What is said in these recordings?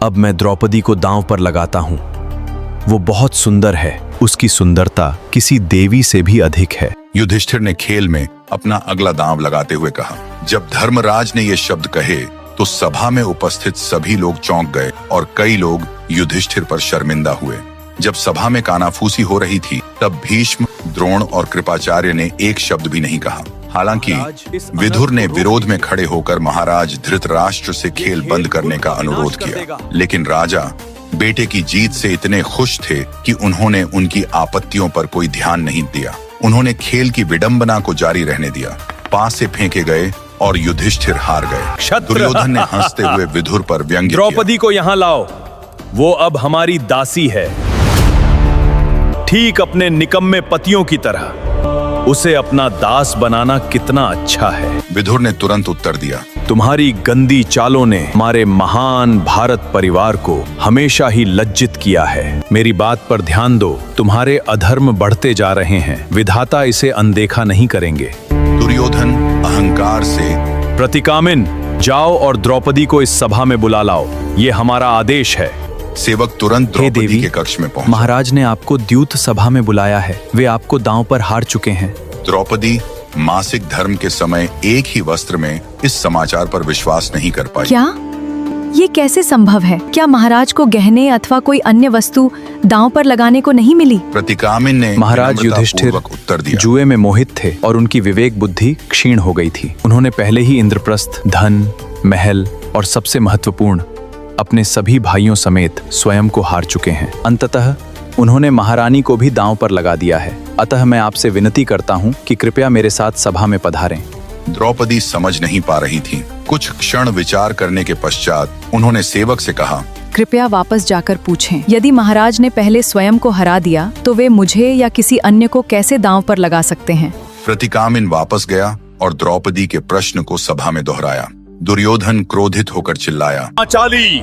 अब मैं द्रौपदी को दांव पर लगाता हूँ। वो बहुत सुंदर है, उसकी सुंदरता किसी देवी से भी अधिक है। युधिष्ठिर ने खेल में अपना अगला दांव लगाते हुए कहा। जब धर्मराज ने ये शब्द कहे तो सभा में उपस्थित सभी लोग चौंक गए और कई लोग युधिष्ठिर पर शर्मिंदा हुए। जब सभा में कानाफूसी हो रही थी तब भीष्म, द्रोण और कृपाचार्य ने एक शब्द भी नहीं कहा। हालांकि विदुर ने विरोध में खड़े होकर महाराज धृतराष्ट्र से खेल बंद करने का अनुरोध किया, लेकिन राजा बेटे की जीत से इतने खुश थे कि उन्होंने उनकी आपत्तियों पर कोई ध्यान नहीं दिया। उन्होंने खेल की विडंबना को जारी रहने दिया। पास से फेंके गए और युधिष्ठिर हार गए। दुर्योधन ने हंसते हुए विदुर पर व्यंग्य किया। द्रौपदी को यहाँ लाओ, वो अब हमारी दासी है, ठीक अपने निकम्मे पतियों की तरह। उसे अपना दास बनाना कितना अच्छा है। विदुर ने तुरंत उत्तर दिया, तुम्हारी गंदी चालों ने हमारे महान भारत परिवार को हमेशा ही लज्जित किया है। मेरी बात पर ध्यान दो, तुम्हारे अधर्म बढ़ते जा रहे हैं, विधाता इसे अनदेखा नहीं करेंगे। दुर्योधन अहंकार से, प्रतिकामिन, जाओ और द्रौपदी को इस सभा में बुला लाओ, ये हमारा आदेश है। सेवक तुरंत द्रौपदी के कक्ष में पहुंचा। महाराज ने आपको द्यूत सभा में बुलाया है, वे आपको दांव पर हार चुके हैं। द्रौपदी मासिक धर्म के समय एक ही वस्त्र में इस समाचार पर विश्वास नहीं कर पाई। क्या ये कैसे संभव है? क्या महाराज को गहने अथवा कोई अन्य वस्तु दांव पर लगाने को नहीं मिली? प्रतिकामिन ने महाराज युधिष्ठिर उत्तर दिया, जुए में मोहित थे और उनकी विवेक बुद्धि क्षीण हो गई थी। उन्होंने पहले ही इंद्रप्रस्थ, धन, महल और सबसे महत्वपूर्ण अपने सभी भाइयों समेत स्वयं को हार चुके हैं। अंततः उन्होंने महारानी को भी दांव पर लगा दिया है। अतः मैं आपसे विनती करता हूं कि कृपया मेरे साथ सभा में पधारें। द्रौपदी समझ नहीं पा रही थी। कुछ क्षण विचार करने के पश्चात उन्होंने सेवक से कहा, कृपया वापस जाकर पूछें, यदि महाराज ने पहले स्वयं को हरा दिया तो वे मुझे या किसी अन्य को कैसे दांव पर लगा सकते हैं? प्रतिकामिन वापस गया और द्रौपदी के प्रश्न को सभा में दोहराया। दुर्योधन क्रोधित होकर चिल्लाया, चाली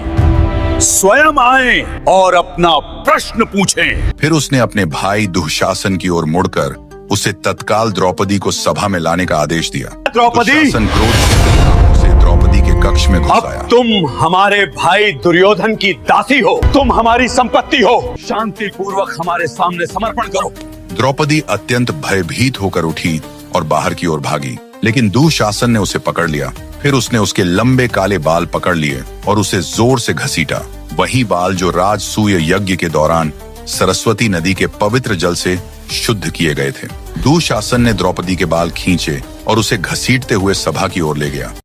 स्वयं आए और अपना प्रश्न पूछें। फिर उसने अपने भाई दुःशासन की ओर मुड़कर उसे तत्काल द्रौपदी को सभा में लाने का आदेश दिया। द्रौपदी! दुःशासन क्रोध से द्रौपदी के कक्ष में घुस आया। अब तुम हमारे भाई दुर्योधन की दासी हो, तुम हमारी संपत्ति हो, शांति पूर्वक हमारे सामने समर्पण करो। द्रौपदी अत्यंत भयभीत होकर उठी और बाहर की ओर भागी, लेकिन दुःशासन ने उसे पकड़ लिया। फिर उसने उसके लंबे काले बाल पकड़ लिए और उसे जोर से घसीटा। वही बाल जो राजसूय यज्ञ के दौरान सरस्वती नदी के पवित्र जल से शुद्ध किए गए थे। दुःशासन ने द्रौपदी के बाल खींचे और उसे घसीटते हुए सभा की ओर ले गया।